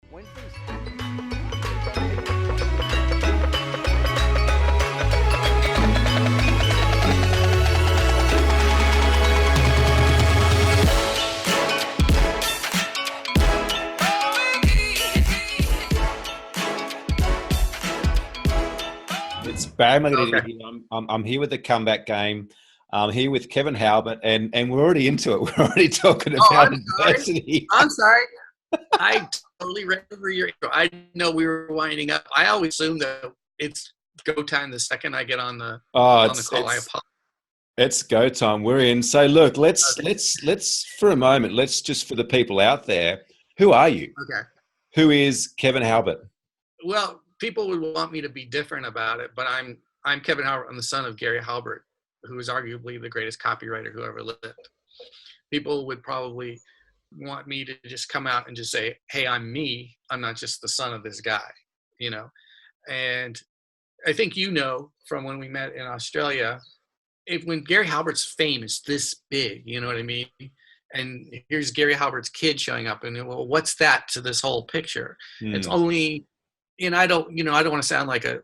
When things happen. It's Barry McGee. Okay. I'm here with the comeback game. I'm here with Kevin Halbert, and we're already into it. We're already talking about adversity. I'm sorry. I totally read over your intro. I know we were winding up. I always assume that it's go time the second I get on the call. I apologize. It's go time. We're in. So look, let's for a moment, let's just for the people out there, who are you? Okay. Who is Kevin Halbert? Well, people would want me to be different about it, but I'm Kevin Halbert. I'm the son of Gary Halbert, who is arguably the greatest copywriter who ever lived. People would probably want me to just come out and just say, hey, I'm me. I'm not just the son of this guy, you know. And I think you know from when we met in Australia, when Gary Halbert's fame is this big, you know what I mean? And here's Gary Halbert's kid showing up, and well, what's that to this whole picture? It's only, and I don't want to sound like a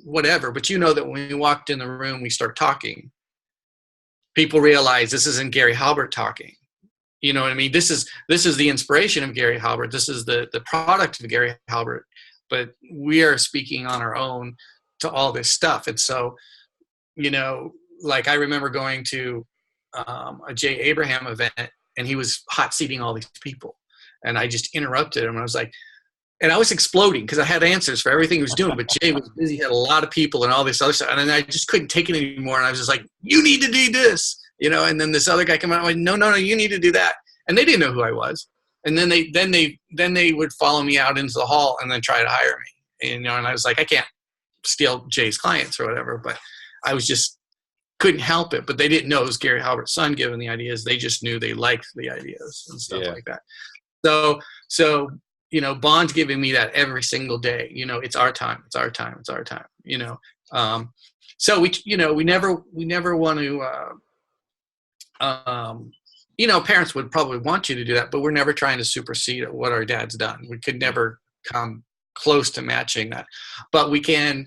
whatever, but you know that when we walked in the room, we start talking. People realize this isn't Gary Halbert talking. You know what I mean? This is the inspiration of Gary Halbert. This is the product of Gary Halbert, but we are speaking on our own to all this stuff. And so, you know, like I remember going to a Jay Abraham event, and he was hot seating all these people, and I just interrupted him. And I was like, and I was exploding because I had answers for everything he was doing, but Jay was busy, had a lot of people and all this other stuff. And then I just couldn't take it anymore. And I was just like, you need to do this, you know? And then this other guy came out and went, no, you need to do that. And they didn't know who I was. And then they would follow me out into the hall and then try to hire me. And, you know, and I was like, I can't steal Jay's clients or whatever, but I was just couldn't help it. But they didn't know it was Gary Halbert's son giving the ideas. They just knew they liked the ideas and stuff like that. So, you know, Bond's giving me that every single day. You know, it's our time. It's our time. It's our time. You know, so we never want to. You know, parents would probably want you to do that, but we're never trying to supersede what our dad's done. We could never come close to matching that, but we can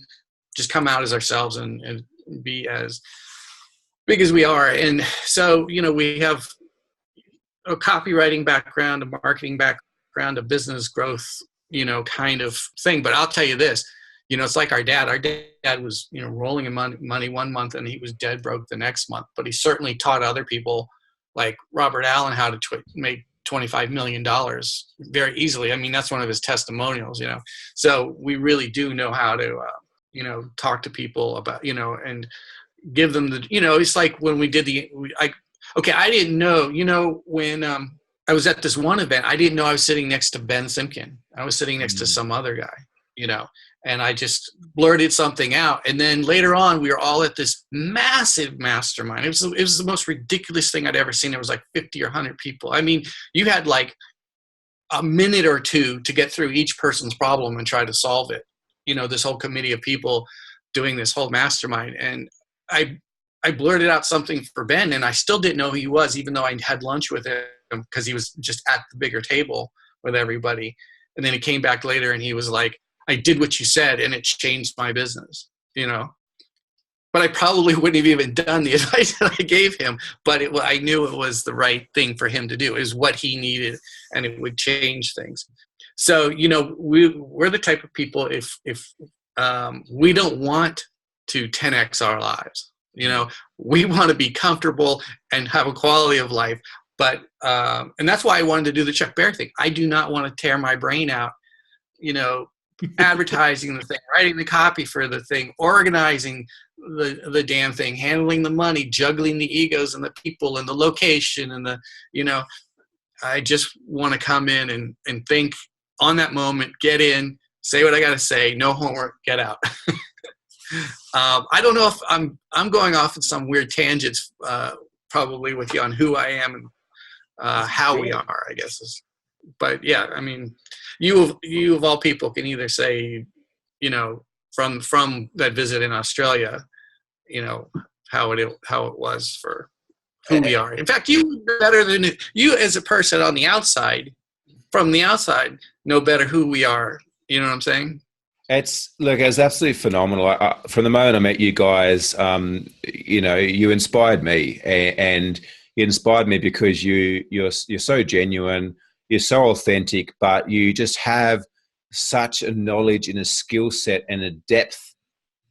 just come out as ourselves and be as big as we are. And so, you know, we have a copywriting background, a marketing background, a business growth, you know, kind of thing. But I'll tell you this, you know, it's like our dad. Our dad was, you know, rolling in money one month and he was dead broke the next month. But he certainly taught other people like Robert Allen how to make $25 million very easily. I mean, that's one of his testimonials, you know. So we really do know how to, you know, talk to people about, you know, and give them the, you know, it's like when we did I didn't know, you know, when I was at this one event, I didn't know I was sitting next to Ben Simkin. I was sitting next to some other guy, you know, and I just blurted something out. And then later on, we were all at this massive mastermind. It was the most ridiculous thing I'd ever seen. It was like 50 or 100 people. I mean, you had like a minute or two to get through each person's problem and try to solve it. You know, this whole committee of people doing this whole mastermind. And I blurted out something for Ben, and I still didn't know who he was, even though I had lunch with him because he was just at the bigger table with everybody. And then he came back later and he was like, I did what you said and it changed my business, you know. But I probably wouldn't have even done the advice that I gave him, but I knew it was the right thing for him to do. It was what he needed, and it would change things. So, you know, we're the type of people, if we don't want to 10x our lives, you know, we want to be comfortable and have a quality of life. But, and that's why I wanted to do the Chuck Bear thing. I do not want to tear my brain out, you know, advertising the thing, writing the copy for the thing, organizing the damn thing, handling the money, juggling the egos and the people and the location and the, you know, I just want to come in and think on that moment, get in, say what I got to say, no homework, get out. I don't know if I'm going off in some weird tangents, probably with you on who I am and how we are, I guess. But yeah, I mean, you of all people can either say, you know, from that visit in Australia, you know, how it was for who we are. In fact, you better than you as a person on the outside. from the outside know better who we are. You know what I'm saying? It's absolutely phenomenal. From the moment I met you guys, you inspired me, and you inspired me because you're so genuine, you're so authentic, but you just have such a knowledge and a skill set and a depth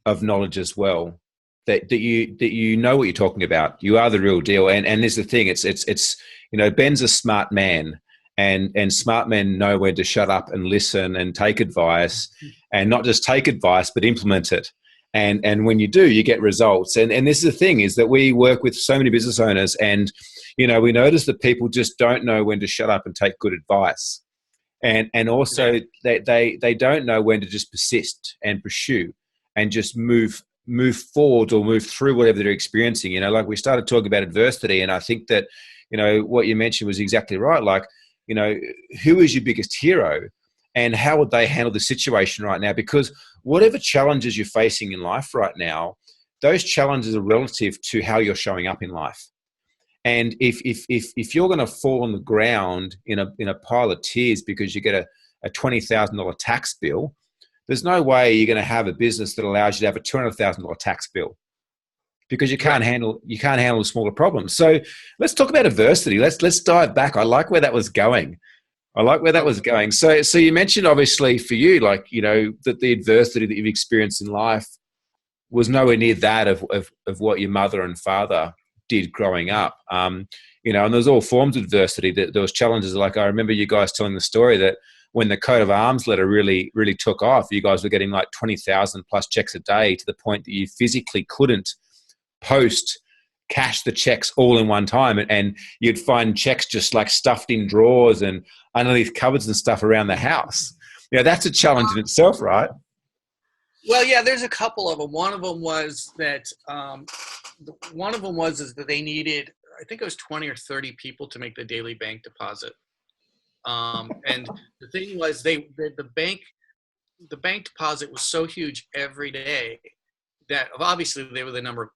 of knowledge as well, that you know what you're talking about. You are the real deal. And there's the thing. It's Ben's a smart man, and smart men know when to shut up and listen and take advice, and not just take advice but implement it. And when you do, you get results. And this is the thing, is that we work with so many business owners, and we notice that people just don't know when to shut up and take good advice. And also they don't know when to just persist and pursue and just move forward or move through whatever they're experiencing. Like we started talking about adversity, and I think that, what you mentioned was exactly right. Like, who is your biggest hero, and how would they handle the situation right now? Because whatever challenges you're facing in life right now, those challenges are relative to how you're showing up in life. And if you're going to fall on the ground in a pile of tears because you get a $20,000 tax bill, there's no way you're going to have a business that allows you to have a $200,000 tax bill, because you can't handle the smaller problems. So let's talk about adversity. Let's dive back. I like where that was going. So you mentioned, obviously, for you, like, that the adversity that you've experienced in life was nowhere near that of what your mother and father did growing up. And there's all forms of adversity. There was challenges. Like, I remember you guys telling the story that when the coat of arms letter really, really took off, you guys were getting like 20,000 plus checks a day, to the point that you physically couldn't cash the checks all in one time. And you'd find checks just like stuffed in drawers and underneath cupboards and stuff around the house. That's a challenge in itself, right? Well, yeah, there's a couple of them. One of them was that they needed, I think it was 20 or 30 people to make the daily bank deposit. And the thing was, the bank deposit was so huge every day that obviously they were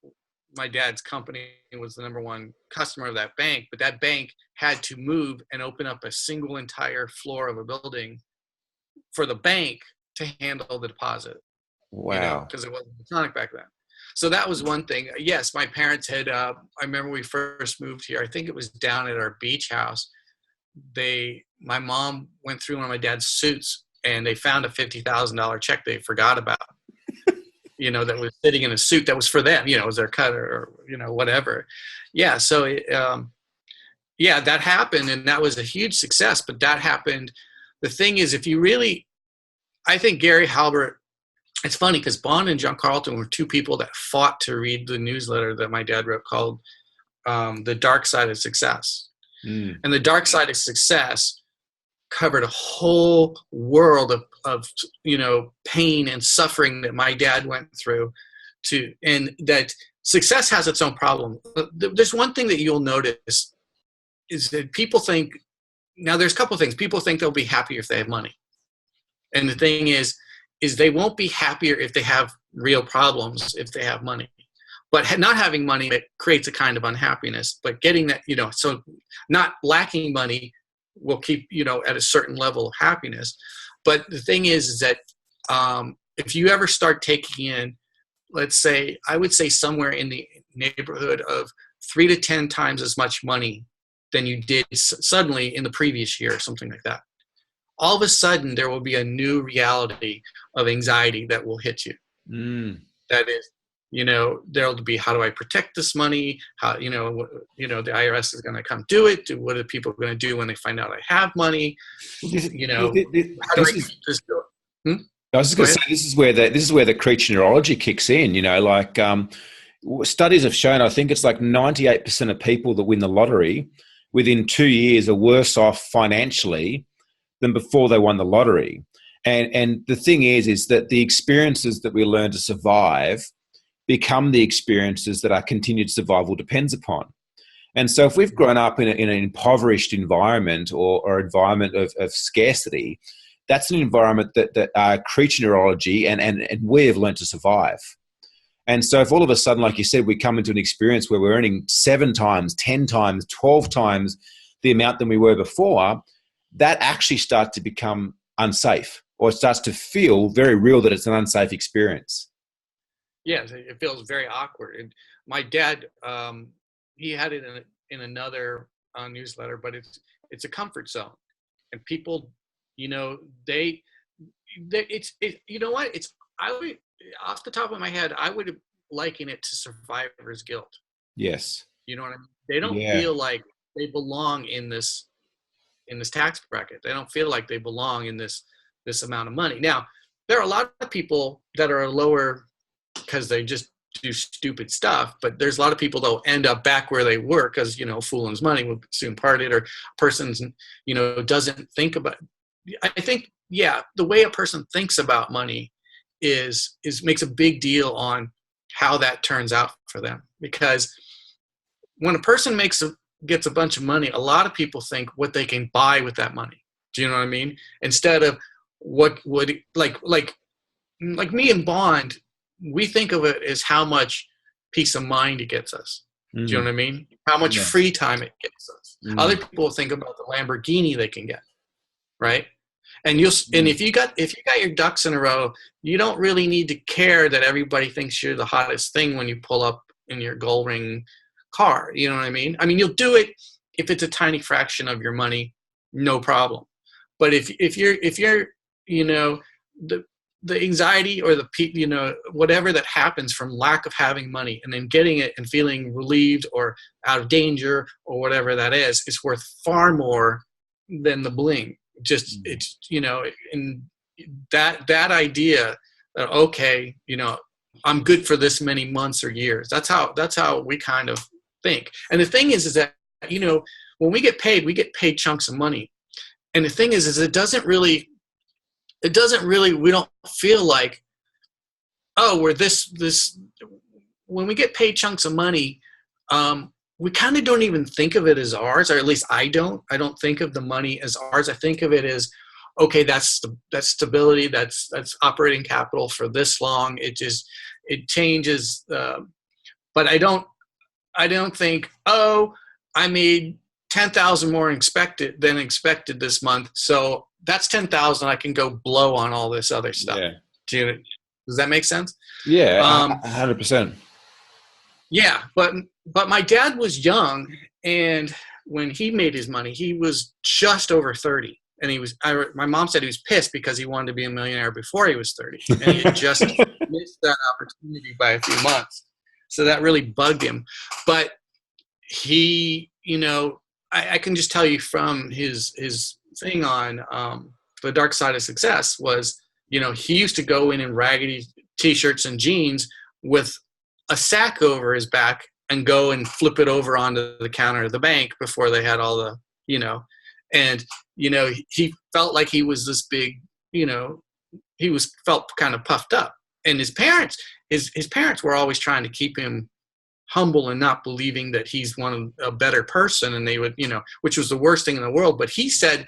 my dad's company was the number one customer of that bank, but that bank had to move and open up a single entire floor of a building for the bank to handle the deposit. Wow. Because it wasn't electronic back then. So that was one thing. Yes, my parents had, I remember we first moved here, I think it was down at our beach house. My mom went through one of my dad's suits, and they found a $50,000 check they forgot about, that was sitting in a suit that was for them, it was their cut or whatever. Yeah. So, that happened, and that was a huge success, but that happened. The thing is, I think Gary Halbert, it's funny because Bond and John Carlton were two people that fought to read the newsletter that my dad wrote called The Dark Side of Success. And The Dark Side of Success covered a whole world of pain and suffering that my dad went through, and that success has its own problem. There's one thing that you'll notice is that people think, now there's a couple of things. People think they'll be happier if they have money. And the thing is they won't be happier if they have real problems if they have money. But not having money, it creates a kind of unhappiness. But getting that, so not lacking money will keep, at a certain level of happiness. But the thing is that if you ever start taking in, let's say, I would say somewhere in the neighborhood of 3 to 10 times as much money than you did suddenly in the previous year, or something like that, all of a sudden there will be a new reality of anxiety that will hit you. That is, there'll be, how do I protect this money? How, the IRS is going to come do it. What are people going to do when they find out I have money? How do I keep this going? I was just going to say, this is where the creature neurology kicks in. Studies have shown, I think it's like 98% of people that win the lottery within 2 years are worse off financially than before they won the lottery. And the thing is that the experiences that we learn to survive become the experiences that our continued survival depends upon. And so if we've grown up in an impoverished environment or environment of scarcity, that's an environment that our creature neurology and we have learned to survive. And so if all of a sudden, like you said, we come into an experience where we're earning 7 times, 10 times, 12 times the amount than we were before, that actually starts to become unsafe, or it starts to feel very real that it's an unsafe experience. Yes, it feels very awkward. And my dad, he had it in another newsletter, but it's a comfort zone, and people, you know, you know what? I would, off the top of my head, I would liken it to survivor's guilt. Yes. You know what I mean? They don't Yeah. feel like they belong in this tax bracket. They don't feel like they belong in this amount of money. Now, there are a lot of people that are lower because they just do stupid stuff, but there's a lot of people that will end up back where they were because, you know, fooling's money will soon parted, or a person's, you know, doesn't think about. I think, yeah, the way a person thinks about money is makes a big deal on how that turns out for them. Because when a person gets a bunch of money, a lot of people think what they can buy with that money. Do you know what I mean? Instead of what would, like me and Bond, we think of it as how much peace of mind it gets us. Do you know what I mean? How much free time it gets us. Other people think about the Lamborghini they can get, right? And if you got your ducks in a row, you don't really need to care that everybody thinks you're the hottest thing when you pull up in your gold ring car. You know what I mean? I mean, you'll do it if it's a tiny fraction of your money, no problem. But if you're you know, the anxiety or you know, whatever that happens from lack of having money and then getting it and feeling relieved or out of danger or whatever that is worth far more than the bling. Just, it's, you know, and that idea that, okay, you know, I'm good for this many months or years. That's how we kind of think. And the thing is that, you know, when we get paid chunks of money. And the thing is it doesn't really, we don't feel like, oh, we're this, when we get paid chunks of money, we kind of don't even think of it as ours, or at least I don't think of the money as ours. I think of it as, okay, that's stability. That's operating capital for this long. It changes. But I don't think, oh, I made 10,000 more than expected this month. So that's 10,000. I can go blow on all this other stuff. Yeah. Does that make sense? Yeah, 100%. Yeah, but my dad was young, and when he made his money, he was just over 30. And my mom said he was pissed because he wanted to be a millionaire before he was 30. And he had just missed that opportunity by a few months. So that really bugged him. But he, you know, I can just tell you from his thing on The Dark Side of Success was, you know, he used to go in raggedy T-shirts and jeans with a sack over his back and go and flip it over onto the counter of the bank before they had all the, you know, and, you know, he felt like he was this big, you know, felt kind of puffed up. And his parents were always trying to keep him humble and not believing that he's a better person. And they would, you know, which was the worst thing in the world. But he said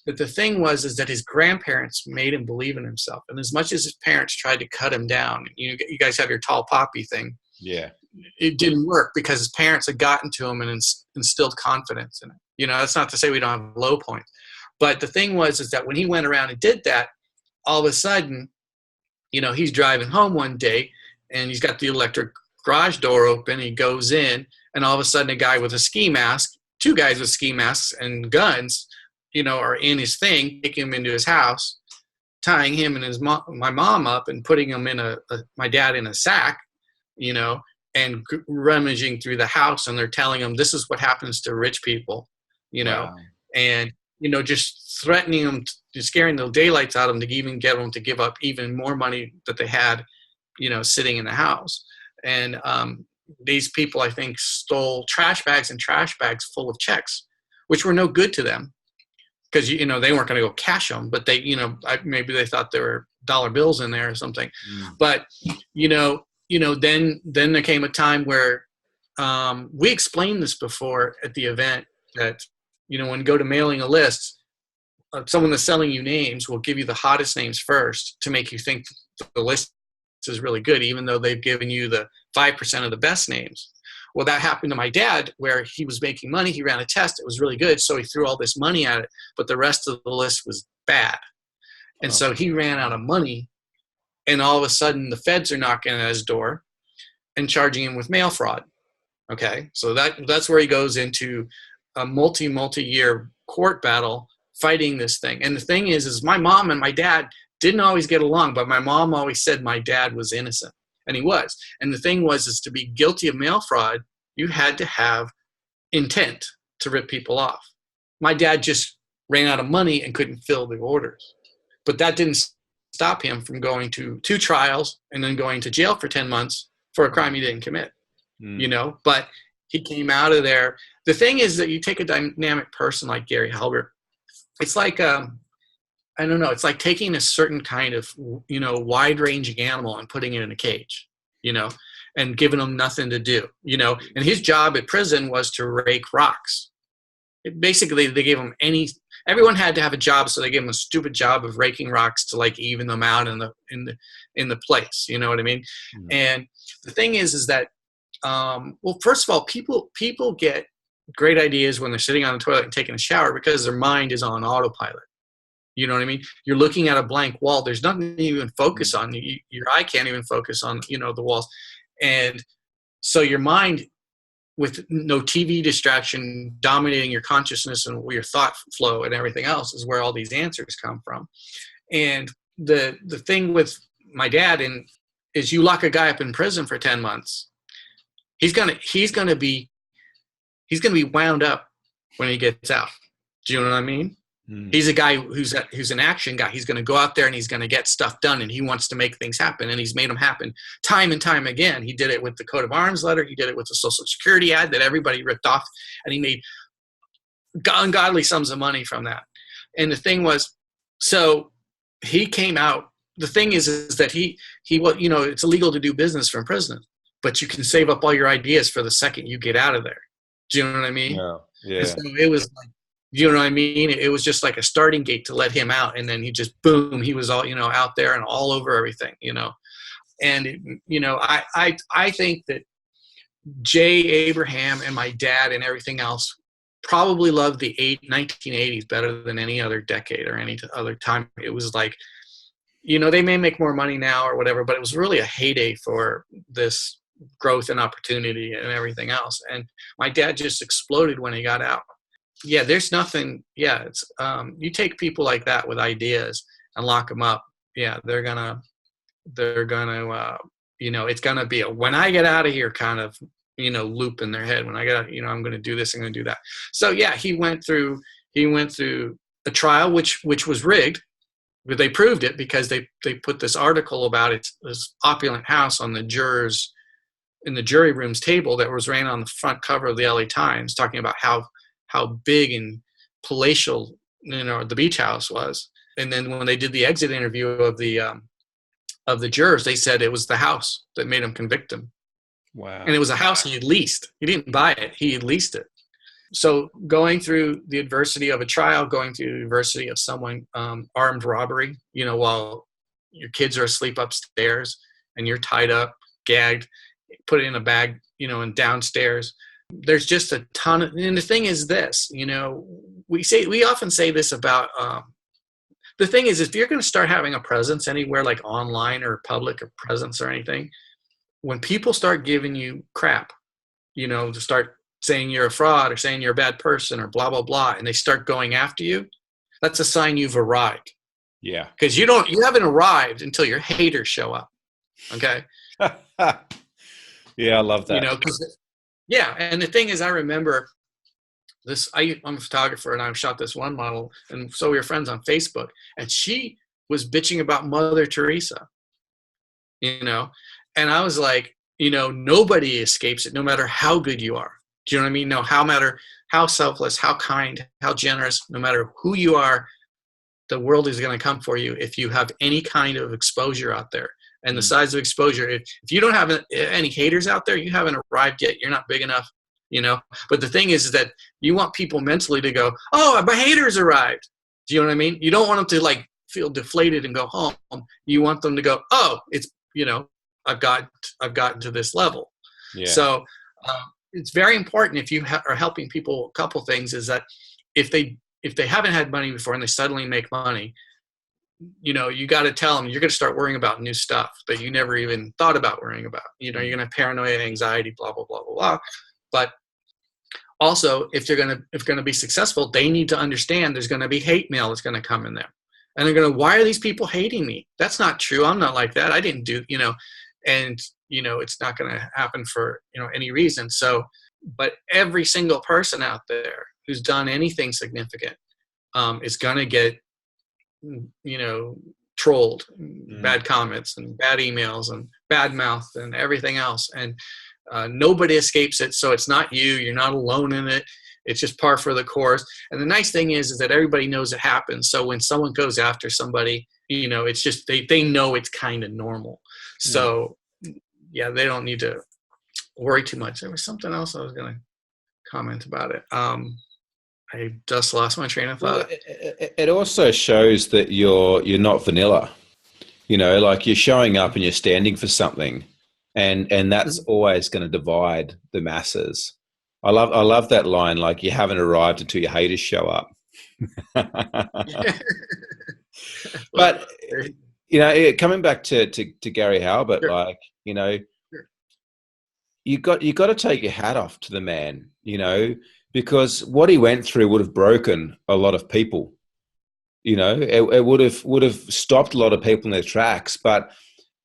that the thing is that his grandparents made him believe in himself. And as much as his parents tried to cut him down, you guys have your tall poppy thing. Yeah. It didn't work because his parents had gotten to him and instilled confidence in it. You know, that's not to say we don't have low points. But the thing is that when he went around and did that, all of a sudden, you know, he's driving home one day and he's got the electric garage door open. He goes in, and all of a sudden a guy with a ski mask, two guys with ski masks and guns, you know, are in his thing, taking him into his house, tying him and my mom up and putting him in my dad in a sack, you know, and rummaging through the house. And they're telling him, this is what happens to rich people, you know, wow. And, you know, just threatening him, scaring the daylights out of him to even get them to give up even more money that they had, you know, sitting in the house. And these people, I think, stole trash bags full of checks, which were no good to them because, you know, they weren't going to go cash them, but they, you know, maybe they thought there were dollar bills in there or something. But, you know, then there came a time where we explained this before at the event that, you know, when you go to mailing a list, someone that's selling you names will give you the hottest names first to make you think the list is really good, even though they've given you the 5% of the best names. Well, that happened to my dad, where he was making money. He ran a test. It was really good. So he threw all this money at it, but the rest of the list was bad. And so he ran out of money, and all of a sudden the feds are knocking at his door and charging him with mail fraud. Okay. So that's where he goes into a multi-year court battle fighting this thing. And the thing is my mom and my dad didn't always get along, but my mom always said my dad was innocent, and he was. And the thing is to be guilty of mail fraud, you had to have intent to rip people off. My dad just ran out of money and couldn't fill the orders. But that didn't stop him from going to 2 trials and then going to jail for 10 months for a crime he didn't commit, but he came out of there. The thing is that you take a dynamic person like Gary Halbert, it's like, I don't know, it's like taking a certain kind of, wide-ranging animal and putting it in a cage, and giving him nothing to do, and his job at prison was to rake rocks. Basically, they gave him everyone had to have a job, so they gave him a stupid job of raking rocks to like even them out in the place. You know what I mean? Mm-hmm. And the thing is that, well, first of all, people get great ideas when they're sitting on the toilet and taking a shower because their mind is on autopilot. You know what I mean? You're looking at a blank wall. There's nothing to even focus on. Your eye can't even focus on, the walls. And so your mind, with no TV distraction dominating your consciousness and your thought flow and everything else, is where all these answers come from. And the thing with my dad is you lock a guy up in prison for 10 months, he's gonna be wound up when he gets out. Do you know what I mean? He's a guy who's an action guy. He's going to go out there and he's going to get stuff done, and he wants to make things happen, and he's made them happen time and time again. He did it with the coat of arms letter. He did it with the Social Security ad that everybody ripped off, and he made ungodly sums of money from that. And the thing was, so he came out. The thing is that he it's illegal to do business from prison, but you can save up all your ideas for the second you get out of there. Do you know what I mean? Yeah. And so it was like, you know what I mean? It was just like a starting gate to let him out. And then he just, boom, he was all, out there and all over everything, And, I think that Jay Abraham and my dad and everything else probably loved the 1980s better than any other decade or any other time. It was like, they may make more money now or whatever, but it was really a heyday for this growth and opportunity and everything else. And my dad just exploded when he got out. Yeah, there's nothing. Yeah, it's you take people like that with ideas and lock them up. Yeah, they're gonna it's gonna be a when I get out of here kind of loop in their head. When I get out, I'm gonna do this, I'm gonna do that. So yeah, he went through a trial which was rigged, but they proved it because they put this article about this opulent house on the jurors in the jury room's table that was ran on the front cover of the LA Times, talking about how big and palatial, the beach house was. And then when they did the exit interview of the jurors, they said it was the house that made him convict him. Wow. And it was a house he had leased. He didn't buy it. He had leased it. So going through the adversity of a trial, going through the adversity of someone armed robbery, while your kids are asleep upstairs and you're tied up, gagged, put it in a bag, and downstairs. There's just a ton of, and the thing is this, we often say this about, the thing is, if you're going to start having a presence anywhere like online or public or presence or anything, when people start giving you crap, to start saying you're a fraud or saying you're a bad person or blah, blah, blah, and they start going after you, that's a sign you've arrived. Yeah. Because you haven't arrived until your haters show up. Okay. Yeah. I love that. Yeah, and the thing is, I remember this. I'm a photographer, and I shot this one model, and so we were friends on Facebook. And she was bitching about Mother Teresa, and I was like, nobody escapes it, no matter how good you are. Do you know what I mean? No matter how selfless, how kind, how generous, no matter who you are, the world is going to come for you if you have any kind of exposure out there. And the size of exposure, if you don't have any haters out there, you haven't arrived yet. You're not big enough, But the thing is that you want people mentally to go, oh, my haters arrived. Do you know what I mean? You don't want them to like feel deflated and go home. You want them to go, oh, it's, I've gotten to this level. Yeah. So it's very important if you are helping people. A couple things is that if they haven't had money before and they suddenly make money, you got to tell them you're going to start worrying about new stuff that you never even thought about worrying about. You're going to have paranoia, anxiety, blah, blah, blah, blah, blah. But also, if they're going to be successful, they need to understand there's going to be hate mail that's going to come in there. And they're going to, why are these people hating me? That's not true. I'm not like that. I didn't do, and, it's not going to happen for, any reason. So, but every single person out there who's done anything significant is going to get, trolled, bad comments and bad emails and bad mouth and everything else. And nobody escapes it. So it's not you. You're not alone in it. It's just par for the course. And the nice thing is that everybody knows it happens. So when someone goes after somebody, it's just they know it's kind of normal. So yeah, they don't need to worry too much. There was something else I was going to comment about it. I just lost my train of thought. Well, it also shows that you're not vanilla. Like you're showing up and you're standing for something, and that's always going to divide the masses. I love that line. Like, you haven't arrived until your haters show up. But coming back to Gary Halbert, Sure. you got to take your hat off to the man. Because what he went through would have broken a lot of people. It would have stopped a lot of people in their tracks. But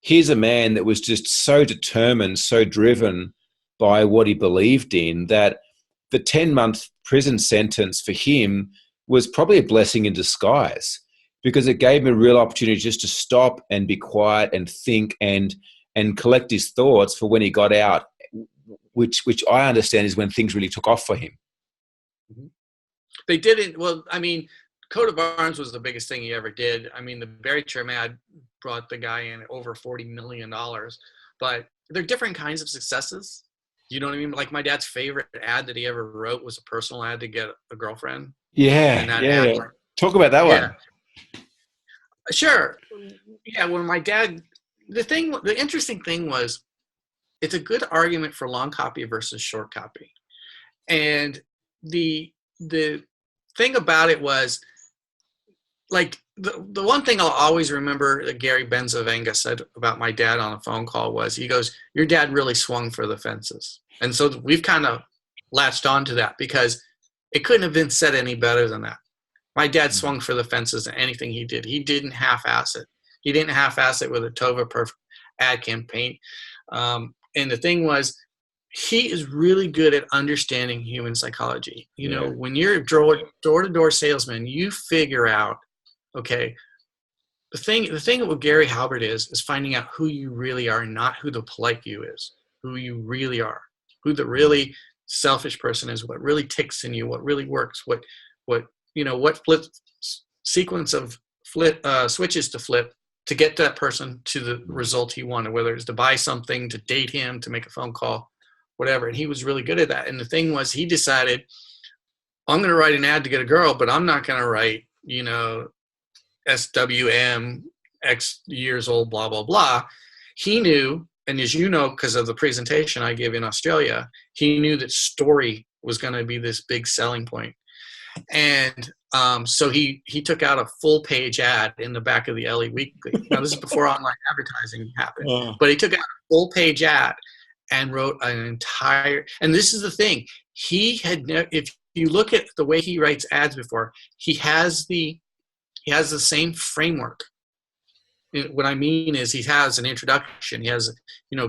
here's a man that was just so determined, so driven by what he believed in, that the 10-month prison sentence for him was probably a blessing in disguise, because it gave him a real opportunity just to stop and be quiet and think and collect his thoughts for when he got out, which I understand is when things really took off for him. They didn't. Well, I mean, coat of arms was the biggest thing he ever did. I mean, the Berry Trim ad brought the guy in over $40 million. But they're different kinds of successes. You know what I mean? Like, my dad's favorite ad that he ever wrote was a personal ad to get a girlfriend. Yeah, and that ad, like, talk about that one. Sure. Yeah, when my dad, the interesting thing was, it's a good argument for long copy versus short copy. And the thing about it was, like, the one thing I'll always remember that Gary Benzavenga said about my dad on a phone call was, he goes, your dad really swung for the fences. And so we've kind of latched on to that, because it couldn't have been said any better than that. My dad swung for the fences in anything he did. He didn't half-ass it. He didn't half-ass it with a Tova Perfect ad campaign. And the thing was, he is really good at understanding human psychology. When you're a door-to-door salesman, you figure out, okay, the thing with Gary Halbert is finding out who you really are, not who the polite you is, who you really are, who the really selfish person is, what really ticks in you, what really works, what sequence of switches to flip to get that person to the result he wanted, whether it's to buy something, to date him, to make a phone call, whatever. And he was really good at that. And the thing was, he decided, I'm going to write an ad to get a girl, but I'm not going to write, SWM, X years old, blah, blah, blah. He knew, and as you know, because of the presentation I gave in Australia, he knew that story was going to be this big selling point. And so he took out a full-page ad in the back of the LA Weekly. Now, this is before online advertising happened. But he took out a full-page ad and wrote an entire – and this is the thing. He had – if you look at the way he writes ads before, he has the same framework. What I mean is, he has an introduction. He has,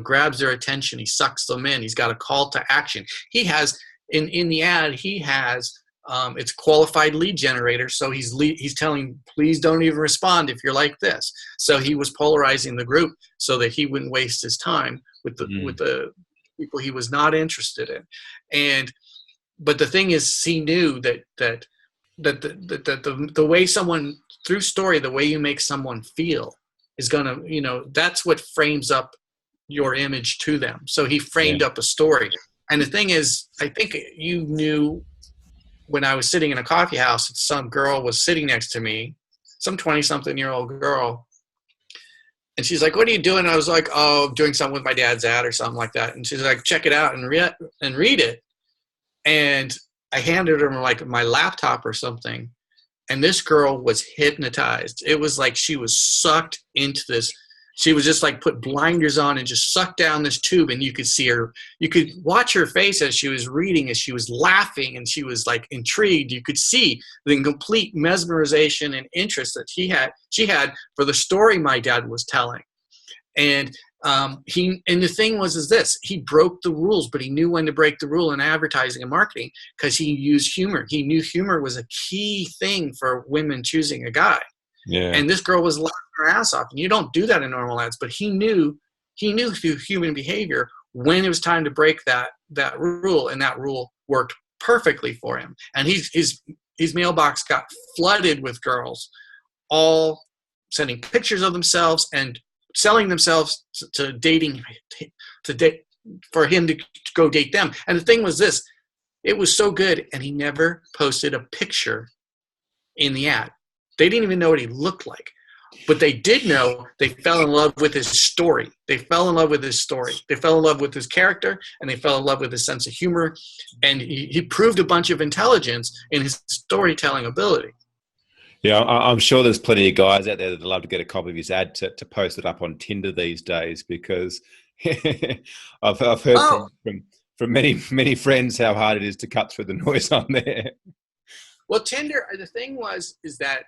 grabs their attention. He sucks them in. He's got a call to action. He has – in the ad, he has – it's qualified lead generator. So he's telling, please don't even respond if you're like this. So he was polarizing the group so that he wouldn't waste his time with the people he was not interested in. But the thing is, he knew that the way someone, through story, the way you make someone feel is going to, that's what frames up your image to them. So he framed up a story. And the thing is, I think you knew, when I was sitting in a coffee house, some girl was sitting next to me, some 20-something-year-old girl, And she's like, what are you doing? And I was like, oh, doing something with my dad's ad or something like that. And she's like, check it out and read it. And I handed her like my laptop or something. And this girl was hypnotized. It was like she was sucked into this. She was just like put blinders on and just sucked down this tube, and you could see her. You could watch her face as she was reading, as she was laughing, and she was like intrigued. You could see the complete mesmerization and interest that she had for the story my dad was telling. And the thing was this: he broke the rules, but he knew when to break the rule in advertising and marketing because he used humor. He knew humor was a key thing for women choosing a guy. Yeah. And this girl was laughing her ass off. And you don't do that in normal ads, but he knew through human behavior when it was time to break that rule, and that rule worked perfectly for him. And his mailbox got flooded with girls, all sending pictures of themselves and selling themselves to dating, for him to go date them. And the thing was this: it was so good, and he never posted a picture in the ad. They didn't even know what he looked like, but they did know they fell in love with his story. They fell in love with his story. They fell in love with his character, and they fell in love with his sense of humor. And he proved a bunch of intelligence in his storytelling ability. Yeah, I'm sure there's plenty of guys out there that would love to get a copy of his ad to post it up on Tinder these days, because I've heard from many friends how hard it is to cut through the noise on there. Well, Tinder, the thing is that,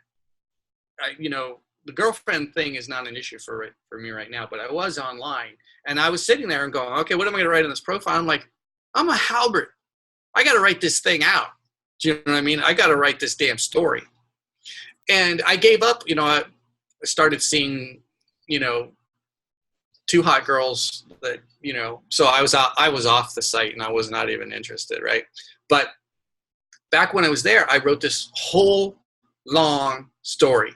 the girlfriend thing is not an issue for me right now, but I was online and I was sitting there and going, okay, what am I going to write in this profile? I'm like, I'm a Halbert. I got to write this thing out. Do you know what I mean? I got to write this damn story. And I gave up, I started seeing, two hot girls that, so I was off the site and I was not even interested. Right. But back when I was there, I wrote this whole long story.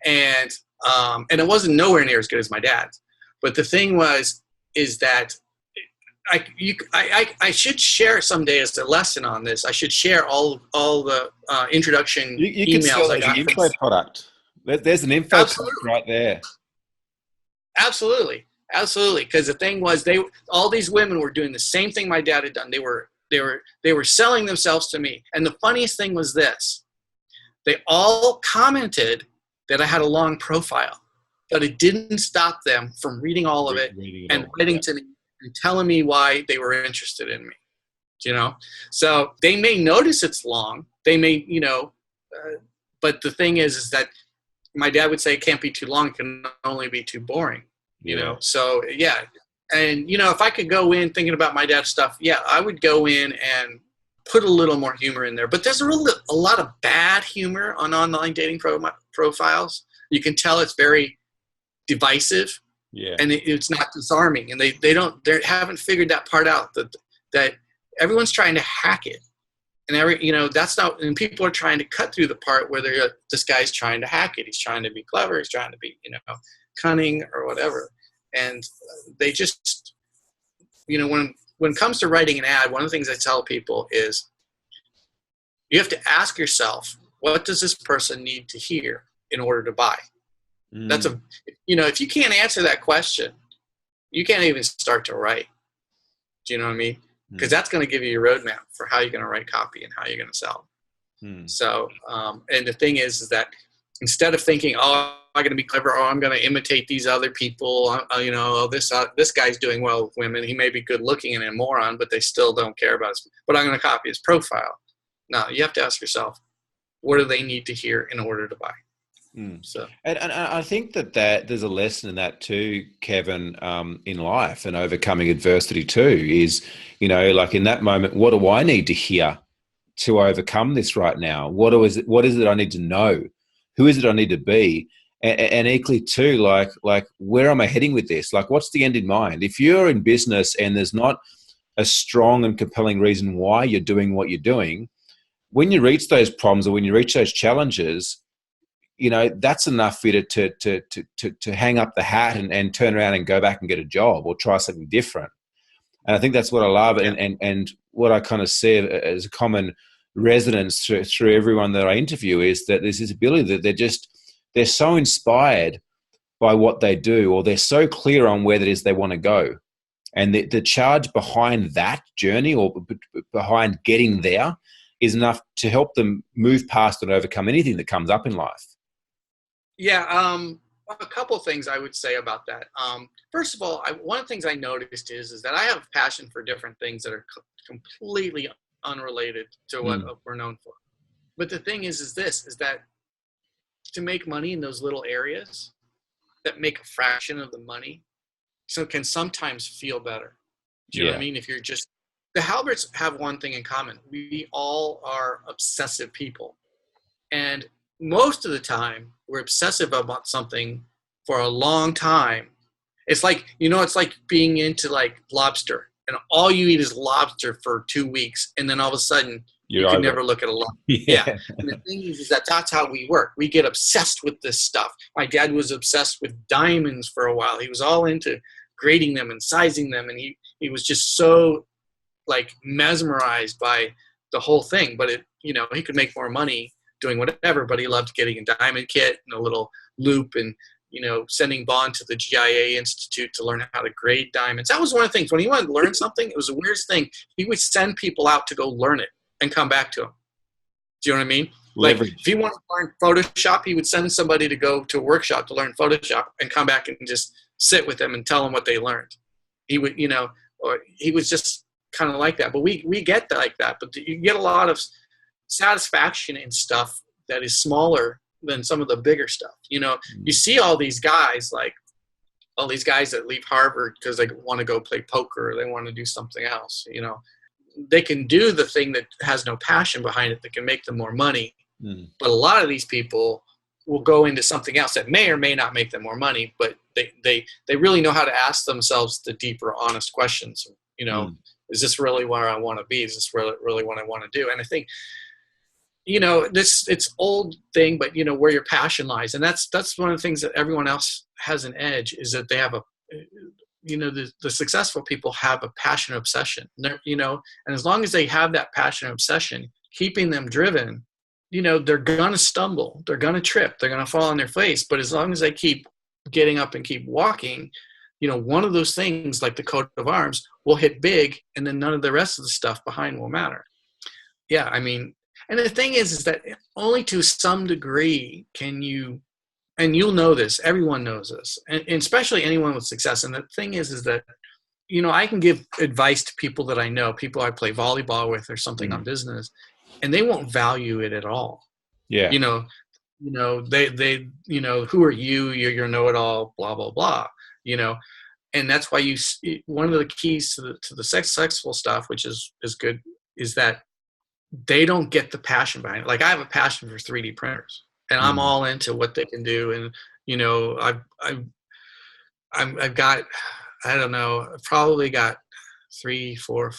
And it wasn't nowhere near as good as my dad's. But the thing is that I should share someday as a lesson on this. I should share all the introduction you emails can sell I got. An info product. There's an info product right there. Absolutely. Because the thing was, all these women were doing the same thing my dad had done. They were selling themselves to me. And the funniest thing was this: they all commented that I had a long profile, but it didn't stop them from reading all of it and writing to me and telling me why they were interested in me. So they may notice it's long. They may, but the thing is that my dad would say it can't be too long. It can only be too boring. So yeah. And, if I could go in thinking about my dad's stuff, yeah, I would go in and put a little more humor in there. But there's a lot of bad humor on online dating profiles. You can tell it's very divisive. Yeah. And it's not disarming. And they haven't figured that part out, that everyone's trying to hack it. And that's not, and people are trying to cut through the part where this guy's trying to hack it. He's trying to be clever. He's trying to be, cunning or whatever. And they just, when it comes to writing an ad, one of the things I tell people is you have to ask yourself, what does this person need to hear in order to buy? That's if you can't answer that question, you can't even start to write. Do you know what I mean? Because that's going to give you your roadmap for how you're going to write copy and how you're going to sell. So, and the thing is that instead of thinking, oh, I'm going to be clever, or I'm going to imitate these other people, this guy's doing well with women. He may be good looking and a moron, but they still don't care about us. But I'm going to copy his profile. No, you have to ask yourself, what do they need to hear in order to buy? So, and I think that there's a lesson in that too, Kevin, in life and overcoming adversity too. Is like in that moment, what do I need to hear to overcome this right now? What is it I need to know? Who is it I need to be? And equally too, like where am I heading with this? Like, what's the end in mind? If you're in business and there's not a strong and compelling reason why you're doing what you're doing, when you reach those problems or when you reach those challenges, that's enough for you to hang up the hat and turn around and go back and get a job or try something different. And I think that's what I love. And what I kind of see as a common resonance through everyone that I interview is that there's this ability that they're so inspired by what they do, or they're so clear on where it is they want to go. And the charge behind that journey, or behind getting there, is enough to help them move past and overcome anything that comes up in life. Yeah, a couple of things I would say about that. First of all, one of the things I noticed is that I have a passion for different things that are completely unrelated to what we're known for. But the thing is that to make money in those little areas that make a fraction of the money, so can sometimes feel better. Do you know what I mean? If you're just, the Halberts have one thing in common. We all are obsessive people. And most of the time we're obsessive about something for a long time. It's like, it's like being into like lobster, and all you eat is lobster for 2 weeks. And then all of a sudden you can never look at a lobster. Yeah. And the thing is that that's how we work. We get obsessed with this stuff. My dad was obsessed with diamonds for a while. He was all into grading them and sizing them. And he was just so like mesmerized by the whole thing. But he could make more money doing whatever, but he loved getting a diamond kit and a little loop and, sending Bond to the GIA Institute to learn how to grade diamonds. That was one of the things. When he wanted to learn something, it was the weirdest thing. He would send people out to go learn it and come back to him. Do you know what I mean? Leverage. Like if he wanted to learn Photoshop, he would send somebody to go to a workshop to learn Photoshop and come back and just sit with them and tell them what they learned. He would, or he was just kind of like that. But we get that like that. But you get a lot of satisfaction in stuff that is smaller than some of the bigger stuff. You see all these guys that leave Harvard because they want to go play poker or they want to do something else. They can do the thing that has no passion behind it that can make them more money. But a lot of these people will go into something else that may or may not make them more money, but they really know how to ask themselves the deeper, honest questions. Is this really where I want to be? Is this really what I want to do? And I think, it's old thing, but where your passion lies. And that's one of the things that everyone else has an edge, is that they have the successful people have a passion obsession, and as long as they have that passion obsession, keeping them driven, they're going to stumble, they're going to trip, they're going to fall on their face. But as long as they keep getting up and keep walking, one of those things, like the coat of arms, will hit big, and then none of the rest of the stuff behind will matter. Yeah. I mean, and the thing is that only to some degree can you, and you'll know this, everyone knows this, and especially anyone with success. And the thing is that, I can give advice to people that I know, people I play volleyball with or something on business, and they won't value it at all. Yeah. They who are you? You're know-it-all, blah, blah, blah, and that's why one of the keys to the successful stuff, which is good, is that they don't get the passion behind it. Like I have a passion for 3D printers, and I'm all into what they can do. And, I've got, I don't know, I've probably got 3, 4,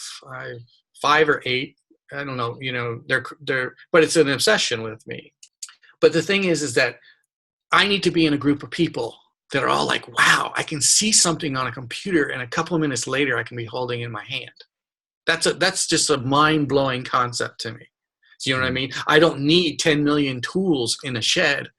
5 or 8. I don't know, they're, but it's an obsession with me. But the thing is that I need to be in a group of people that are all like, wow, I can see something on a computer, and a couple of minutes later I can be holding in my hand. That's just a mind-blowing concept to me. Do you know what I mean? I don't need 10 million tools in a shed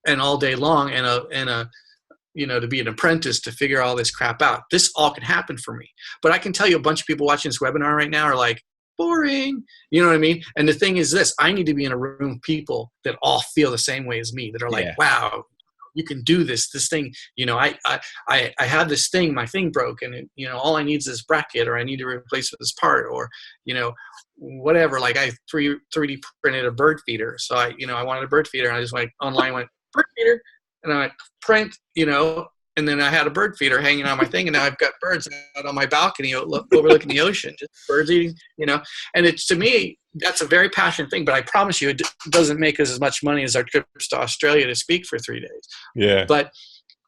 and all day long and to be an apprentice to figure all this crap out. This all can happen for me. But I can tell you a bunch of people watching this webinar right now are like, boring. You know what I mean? And the thing is this, I need to be in a room of people that all feel the same way as me, that are like, wow, you can do this thing. I had this thing, my thing broke, and all I need is this bracket, or I need to replace this part, or, whatever. Like I 3D printed a bird feeder. So I wanted a bird feeder, and I just went online, went bird feeder, and I went print, and then I had a bird feeder hanging on my thing, and now I've got birds out on my balcony overlooking the ocean, just birds eating, and it's, to me, that's a very passionate thing, but I promise you, it doesn't make us as much money as our trips to Australia to speak for 3 days. Yeah. But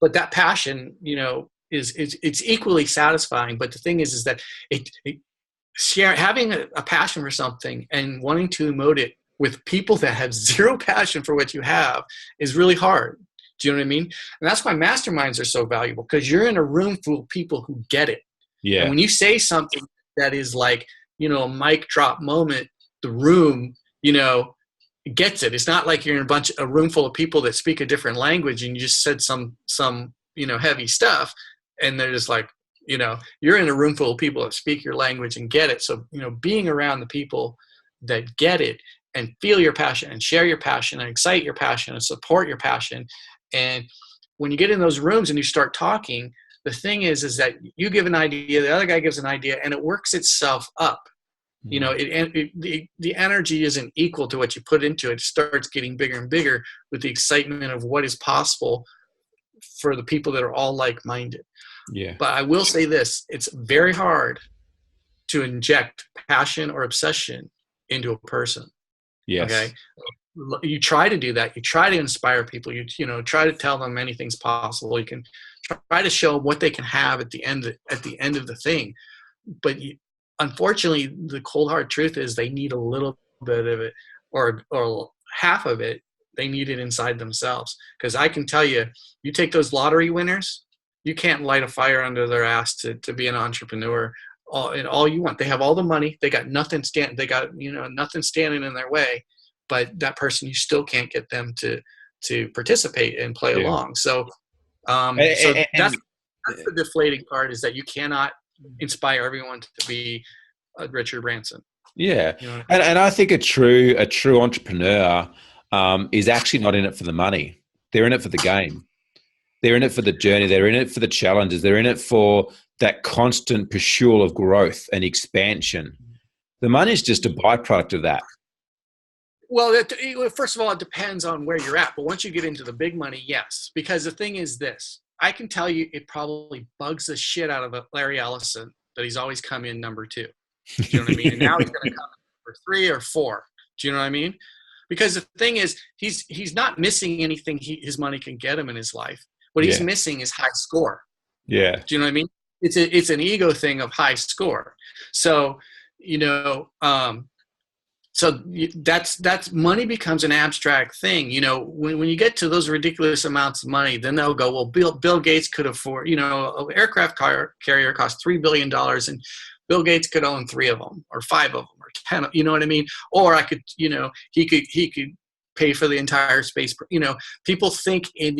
that passion, it's equally satisfying. But the thing is that having a passion for something and wanting to emote it with people that have zero passion for what you have is really hard. Do you know what I mean? And that's why masterminds are so valuable, because you're in a room full of people who get it. Yeah. And when you say something that is like, a mic drop moment, the room, gets it. It's not like you're in a room full of people that speak a different language and you just said some heavy stuff. And they're just like, you're in a room full of people that speak your language and get it. So, being around the people that get it and feel your passion and share your passion and excite your passion and support your passion. And when you get in those rooms and you start talking, the thing is that you give an idea, the other guy gives an idea, and it works itself up. The energy isn't equal to what you put into it. It starts getting bigger and bigger with the excitement of what is possible for the people that are all like-minded. Yeah. But I will say this, it's very hard to inject passion or obsession into a person. Yes. Okay. You try to do that. You try to inspire people. You try to tell them anything's possible. You can try to show them what they can have at the end of the thing. But unfortunately, the cold hard truth is they need a little bit of it, or half of it. They need it inside themselves. Because I can tell you, you take those lottery winners, you can't light a fire under their ass to be an entrepreneur. All you want, they have all the money, they got nothing nothing standing in their way, but that person, you still can't get them to participate and play along. So, that's the deflating part, is that you cannot inspire everyone to be a Richard Branson. Yeah, and I think a true entrepreneur is actually not in it for the money. They're in it for the game. They're in it for the journey. They're in it for the challenges. They're in it for that constant pursuit of growth and expansion. The money is just a byproduct of that. Well, first of all, it depends on where you're at. But once you get into the big money, yes. Because the thing is this. I can tell you it probably bugs the shit out of Larry Ellison that he's always come in number 2. Do you know what I mean? And now he's going to come in number 3 or 4. Do you know what I mean? Because the thing is, he's not missing anything his money can get him in his life. What he's missing is high score. Yeah. Do you know what I mean? It's an ego thing of high score. So, that's money becomes an abstract thing. When you get to those ridiculous amounts of money, then they'll go, well, Bill Gates could afford, an aircraft carrier costs $3 billion and Bill Gates could own 3 of them or 5 of them or 10, you know what I mean? Or I could, he could pay for the entire space. People think in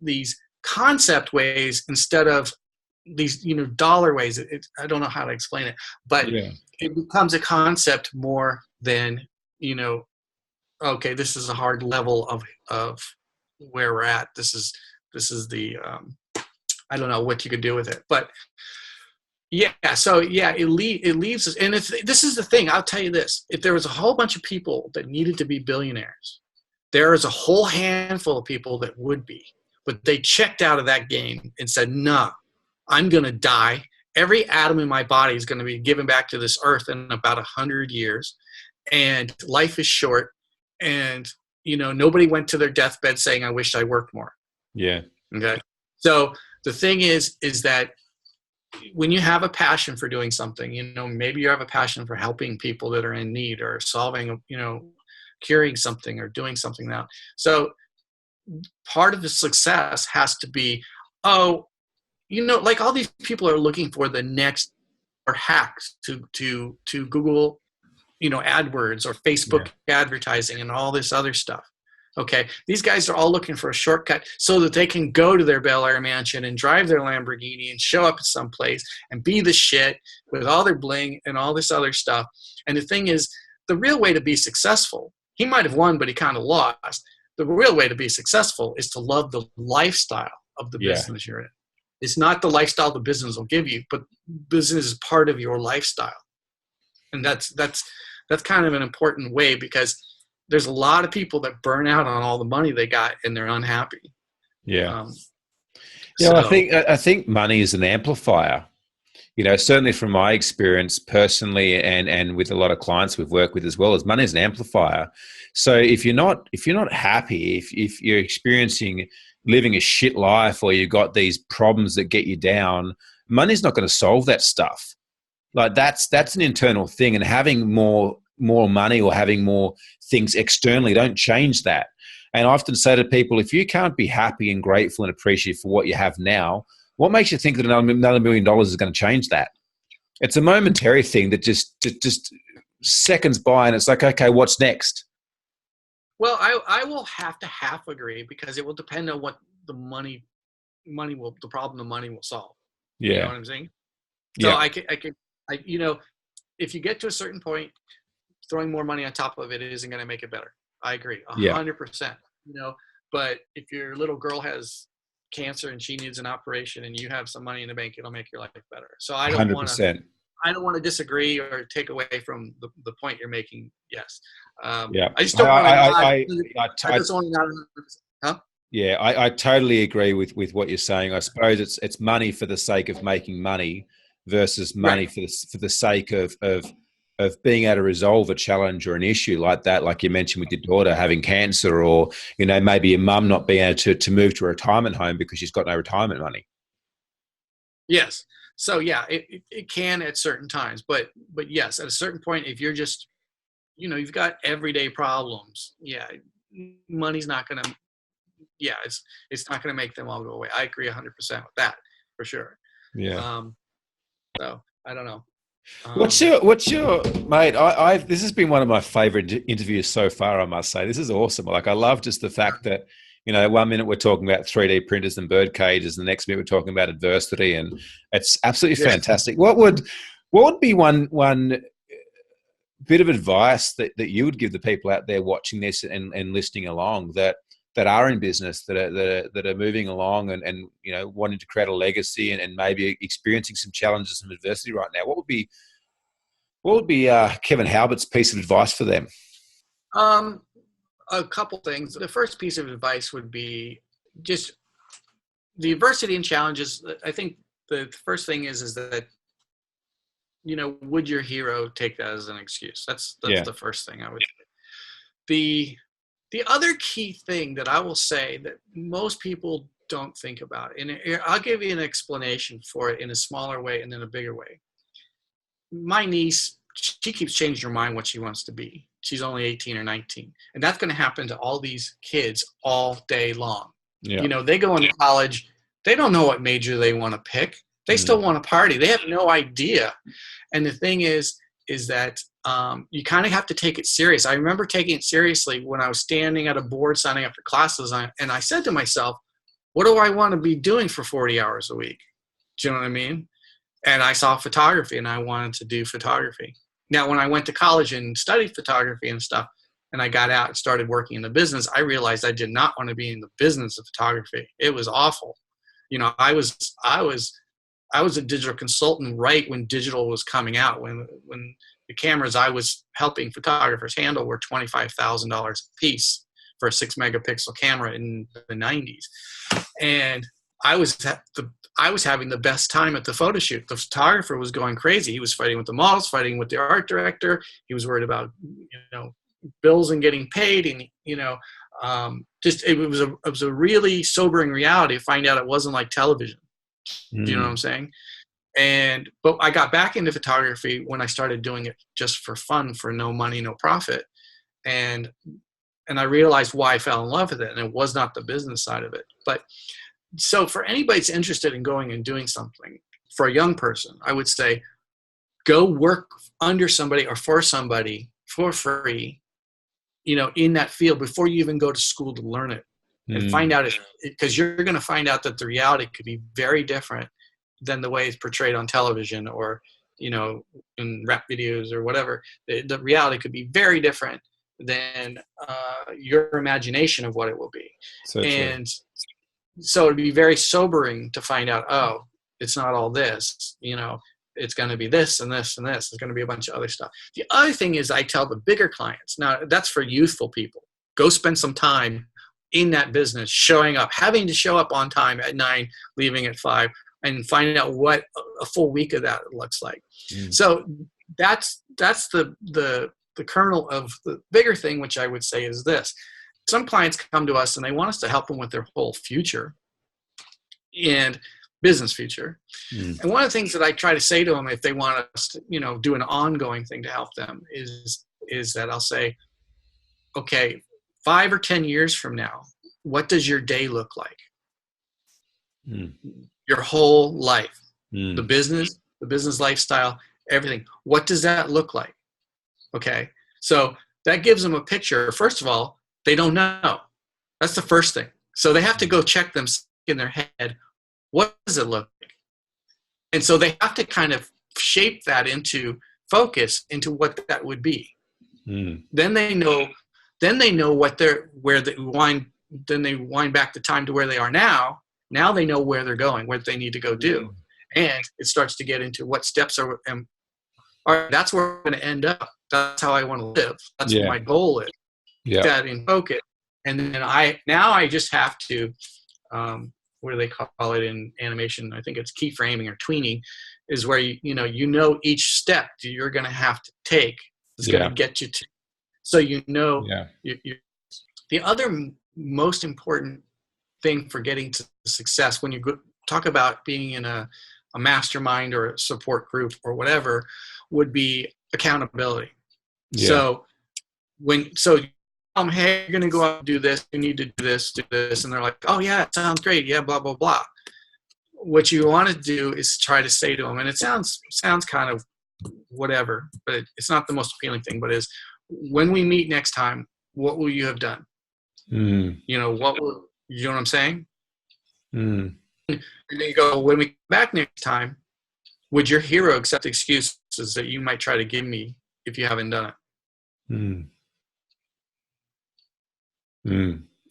these concept ways instead of these, dollar ways. I don't know how to explain it, but it becomes a concept more than, okay, this is a hard level of where we're at. This is the, I don't know what you could do with it, but it leaves us. And this is the thing, I'll tell you this, if there was a whole bunch of people that needed to be billionaires, there is a whole handful of people that would be, but they checked out of that game and said, no, I'm going to die. Every atom in my body is going to be given back to this earth in about 100 years. And life is short. And, nobody went to their deathbed saying, I wish I worked more. Yeah. Okay. So the thing is that when you have a passion for doing something, maybe you have a passion for helping people that are in need or solving, curing something or doing something now. So part of the success has to be, like all these people are looking for the next or hacks to Google, AdWords or Facebook advertising and all this other stuff. Okay. These guys are all looking for a shortcut so that they can go to their Bel Air mansion and drive their Lamborghini and show up at some place and be the shit with all their bling and all this other stuff. And the thing is, the real way to be successful, he might have won, but he kind of lost. The real way to be successful is to love the lifestyle of the business you're in. It's not the lifestyle the business will give you, but business is part of your lifestyle. And that's kind of an important way, because there's a lot of people that burn out on all the money they got and they're unhappy. Yeah. I think money is an amplifier. Certainly from my experience personally and with a lot of clients we've worked with as well, as money is an amplifier. So if you're not happy, if you're experiencing living a shit life, or you've got these problems that get you down, money's not going to solve that stuff. Like that's an internal thing, and having more money or having more things externally don't change that. And I often say to people, if you can't be happy and grateful and appreciative for what you have now, what makes you think that another $1 million is going to change that? It's a momentary thing that just seconds by, and it's like, okay, what's next? Well, I will have to half agree, because it will depend on what the money the problem the money will solve. You know Yeah. what I'm saying? So Yeah. if you get to a certain point, throwing more money on top of it isn't going to make it better. I agree, Yeah. 100%. But if your little girl has cancer and she needs an operation and you have some money in the bank, it'll make your life better. So I don't want 100%. to disagree or take away from the point you're making. Yes. Yeah. I just don't want to I just want to not. Huh? Yeah, I totally agree with what you're saying. I suppose it's money for the sake of making money versus money Right. for the sake of being able to resolve a challenge or an issue like that, like you mentioned with your daughter having cancer, or maybe your mum not being able to move to a retirement home because she's got no retirement money. Yes. So yeah, it can at certain times, but yes, at a certain point, if you're just you've got everyday problems, yeah, money's not going to. Yeah, it's not going to make them all go away. I agree 100% with that for sure. Yeah. So I don't know. What's your mate? This has been one of my favorite interviews so far. I must say, this is awesome. Like, I love just the fact that 1 minute we're talking about 3D printers and bird cages, and the next minute we're talking about adversity, and it's absolutely fantastic. What would be one bit of advice that you would give the people out there watching this and listening along that are in business, that are moving along and wanting to create a legacy and maybe experiencing some challenges, some adversity right now? What would be Kevin Halbert's piece of advice for them? A couple things. The first piece of advice would be just the adversity and challenges. I think the first thing is that would your hero take that as an excuse? That's the first thing I would say. The other key thing that I will say that most people don't think about, and I'll give you an explanation for it in a smaller way and in a bigger way. My niece, she keeps changing her mind what she wants to be. She's only 18 or 19. And that's going to happen to all these kids all day long. Yeah. They go into college. They don't know what major they want to pick. They still want to party. They have no idea. And the thing is that you kind of have to take it serious. I remember taking it seriously when I was standing at a board signing up for classes. And I said to myself, what do I want to be doing for 40 hours a week? Do you know what I mean? And I saw photography and I wanted to do photography. Now, when I went to college and studied photography and stuff, and I got out and started working in the business, I realized I did not want to be in the business of photography. It was awful. I was a digital consultant right when digital was coming out, when the cameras I was helping photographers handle were $25,000 a piece for a 6 megapixel camera in the 90s. And I was having the best time at the photo shoot. The photographer was going crazy. He was fighting with the models, fighting with the art director. He was worried about, bills and getting paid. And, it was a really sobering reality to find out it wasn't like television. Do you know what I'm saying? But I got back into photography when I started doing it just for fun, for no money, no profit. And I realized why I fell in love with it. And it was not the business side of it. But so for anybody that's interested in going and doing something, for a young person, I would say, go work under somebody or for somebody for free, in that field before you even go to school to learn it. And find out it, because you're going to find out that the reality could be very different than the way it's portrayed on television or, in rap videos or whatever. The reality could be very different than your imagination of what it will be. So and so it'd be very sobering to find out, oh, it's not all this, it's going to be this and this and this. There's going to be a bunch of other stuff. The other thing is I tell the bigger clients, now that's for youthful people, go spend some time in that business, showing up, having to show up on time at 9, leaving at 5, and finding out what a full week of that looks like. So that's the kernel of the bigger thing, which I would say is this. Some clients come to us and they want us to help them with their whole future and business future. And one of the things that I try to say to them, if they want us to, do an ongoing thing to help them, is that I'll say, okay, 5 or 10 years from now, what does your day look like? Your whole life, the business lifestyle, everything. What does that look like? Okay. So that gives them a picture. First of all, they don't know. That's the first thing. So they have to go check them in their head. What does it look like? And so they have to kind of shape that into focus into what that would be. Then they know what then they wind back the time to where they are now. Now they know where they're going, what they need to go do. And it starts to get into what steps are that's where we're going to end up. That's how I want to live. That's what my goal is. That in focus. And then I just have to, what do they call it in animation? I think it's keyframing or tweening, is where you know each step you're going to have to take is going to get you to. So the other most important thing for getting to success when you talk about being in a mastermind or a support group or whatever would be accountability. So hey, you're going to go out and do this. You need to do this. And they're like, oh yeah, it sounds great. Yeah, blah, blah, blah. What you want to do is try to say to them, and it sounds kind of whatever, but it's not the most appealing thing, but is when we meet next time, what will you have done? You know what I'm saying? And then you go, when we come back next time, would your hero accept excuses that you might try to give me if you haven't done it?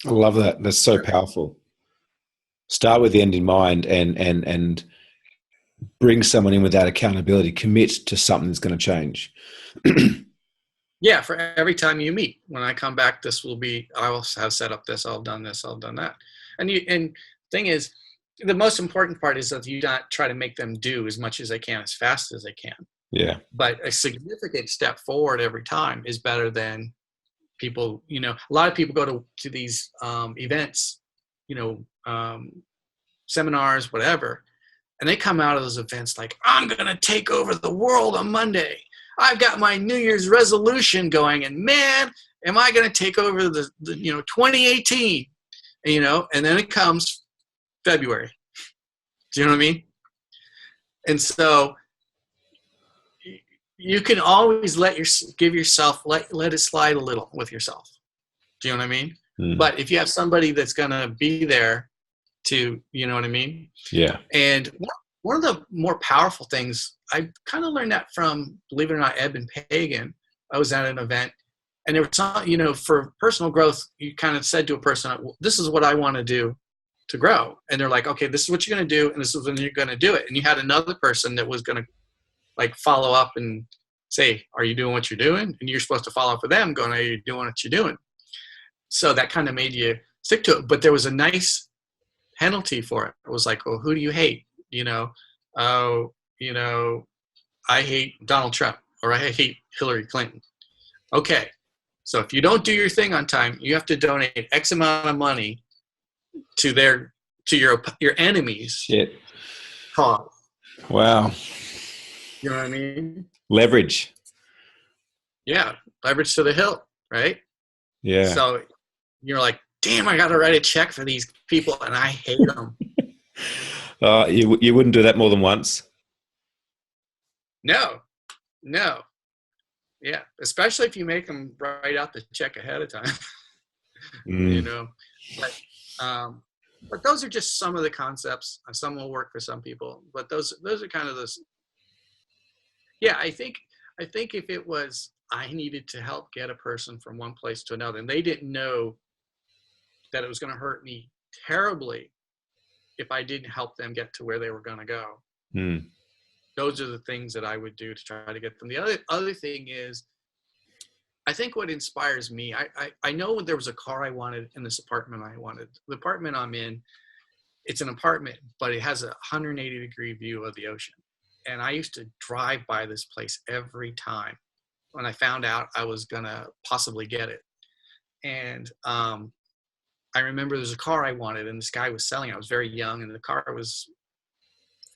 I love that. That's so powerful. Start with the end in mind and bring someone in with that accountability. Commit to something that's going to change. Yeah, for every time you meet. When I come back, I will have set up this, I'll have done this, I'll have done that. And thing is, the most important part is that you not try to make them do as much as they can, as fast as they can. Yeah. But a significant step forward every time is better than people, a lot of people go to these events, seminars, whatever, and they come out of those events like, I'm going to take over the world on Monday. I've got my New Year's resolution going, and man, am I going to take over the 2018, and then it comes February. Do you know what I mean? And so you can always let it slide a little with yourself. Do you know what I mean? But if you have somebody that's going to be there to, you know what I mean? Yeah. And one of the more powerful things, I kind of learned that from, believe it or not, Eben Pagan. I was at an event, and there was some, for personal growth, you kind of said to a person, this is what I want to do to grow. And they're like, okay, this is what you're going to do, and this is when you're going to do it. And you had another person that was going to follow up and say, are you doing what you're doing? And you're supposed to follow up with them going, are you doing what you're doing? So that kind of made you stick to it. But there was a nice penalty for it. It was like, well, who do you hate? I hate Donald Trump, or I hate Hillary Clinton. Okay. So if you don't do your thing on time, you have to donate X amount of money to your enemies. Shit. Cause. Wow. You know what I mean? Leverage. Yeah. Leverage to the hilt, right? Yeah. So you're like, damn, I got to write a check for these people, and I hate them. You wouldn't do that more than once? No. Yeah. Especially if you make them write out the check ahead of time. But those are just some of the concepts. Some will work for some people, but those are kind of those. Yeah, I think if it was, I needed to help get a person from one place to another, and they didn't know that it was going to hurt me terribly if I didn't help them get to where they were going to go. Those are the things that I would do to try to get them. The other thing is, I think what inspires me, I know there was a car I wanted in this apartment I wanted. The apartment I'm in, it's an apartment, but it has a 180-degree view of the ocean. And I used to drive by this place every time when I found out I was going to possibly get it. And I remember there's a car I wanted, and this guy was selling it. I was very young, and the car was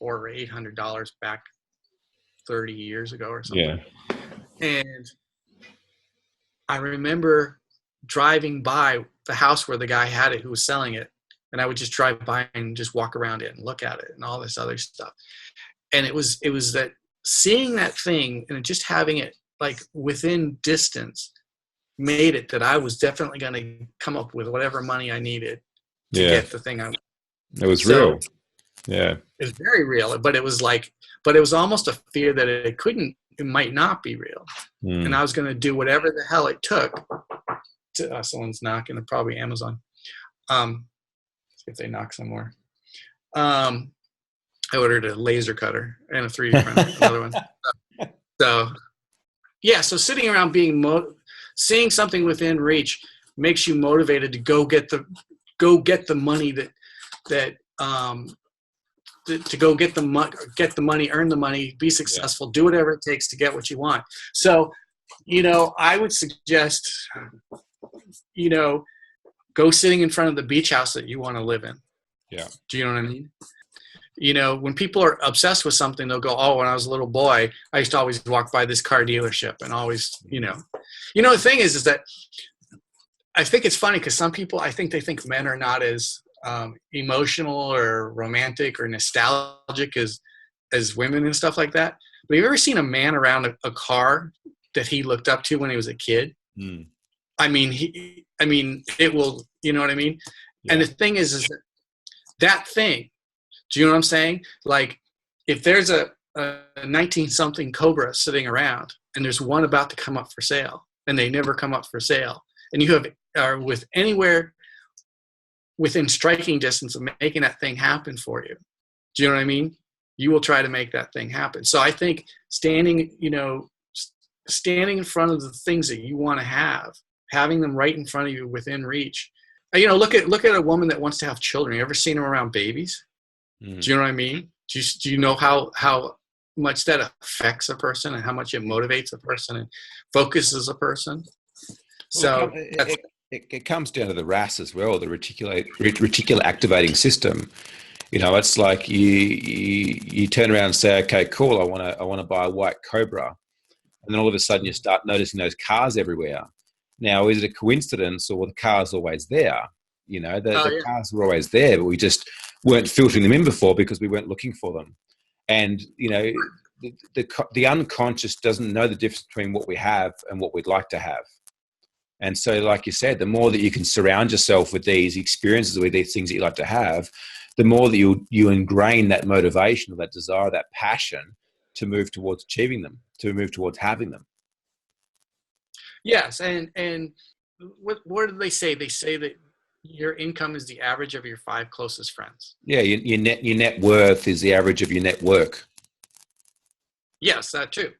$400 or $800 back 30 years ago or something. Yeah. And I remember driving by the house where the guy had it who was selling it, and I would just drive by and just walk around it and look at it and all this other stuff. And it was that seeing that thing and just having it within distance made it that I was definitely going to come up with whatever money I needed to get the thing I wanted. It was real. Yeah. It's very real, but it was almost a fear that it might not be real. And I was going to do whatever the hell it took to, someone's knocking, probably Amazon. See if they knock somewhere. I ordered a laser cutter and a 3D printer, another one. So, yeah, so sitting around seeing something within reach makes you motivated to go get the money to go get the money, earn the money, be successful, do whatever it takes to get what you want. So, I would suggest, go sitting in front of the beach house that you want to live in. Yeah. Do you know what I mean? When people are obsessed with something, they'll go, oh, when I was a little boy, I used to always walk by this car dealership and always, the thing is that I think it's funny because some people, I think they think men are not as emotional or romantic or nostalgic as women and stuff like that. But have you ever seen a man around a car that he looked up to when he was a kid? I mean, it will, you know what I mean? Yeah. And the thing is that thing, do you know what I'm saying? Like, if there's a 19-something Cobra sitting around and there's one about to come up for sale and they never come up for sale, and you are with anywhere within striking distance of making that thing happen for you, do you know what I mean? You will try to make that thing happen. So I think standing in front of the things that you want to have, having them right in front of you within reach. Look at a woman that wants to have children. You ever seen them around babies? Do you know what I mean? Do you know how much that affects a person and how much it motivates a person and focuses a person? So it comes down to the RAS as well, the reticular activating system. It's like you turn around and say, okay, cool, I want to buy a white Cobra, and then all of a sudden you start noticing those cars everywhere. Now, is it a coincidence, or were the cars always there? The cars were always there, but we just weren't filtering them in before because we weren't looking for them. And, the unconscious doesn't know the difference between what we have and what we'd like to have. And so, like you said, the more that you can surround yourself with these experiences, with these things that you like to have, the more that you ingrain that motivation or that desire, that passion to move towards achieving them, to move towards having them. Yes, and what do they say? They say that your income is the average of your 5 closest friends. Yeah, your net worth is the average of your net work. Yes, that too.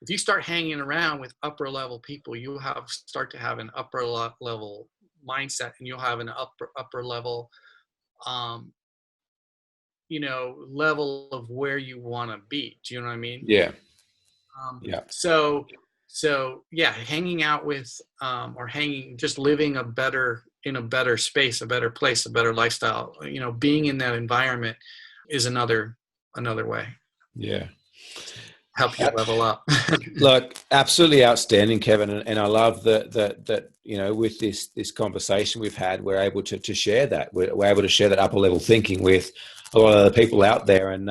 If you start hanging around with upper level people, you'll start to have an upper level mindset, and you'll have an upper level, level of where you want to be. Do you know what I mean? Yeah. So yeah, hanging out with, just living in a better space, a better place, a better lifestyle, being in that environment is another way. Yeah. Help you level up. Look, absolutely outstanding, Kevin. And I love that, with this conversation we've had, we're able to share that. We're able to share that upper level thinking with a lot of the people out there. And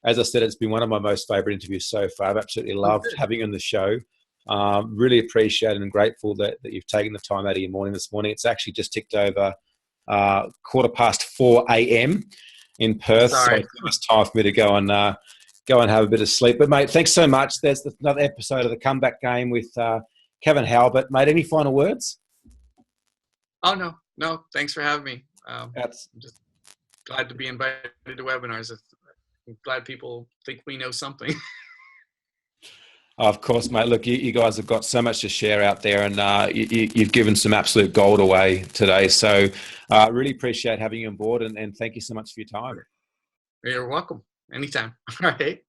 as I said, it's been one of my most favorite interviews so far. I've absolutely loved having you on the show. Really appreciate and grateful that you've taken the time out of your morning this morning. It's actually just ticked over 4:15 a.m. in Perth. Sorry. So it's time for me to go and have a bit of sleep. But mate, thanks so much. There's another episode of the Comeback Game with Kevin Halbert. Mate, any final words? Oh, no. Thanks for having me. I'm just glad to be invited to webinars. I'm glad people think we know something. Of course, mate. Look, you guys have got so much to share out there, and you've given some absolute gold away today. So really appreciate having you on board, and thank you so much for your time. You're welcome. Anytime. All right.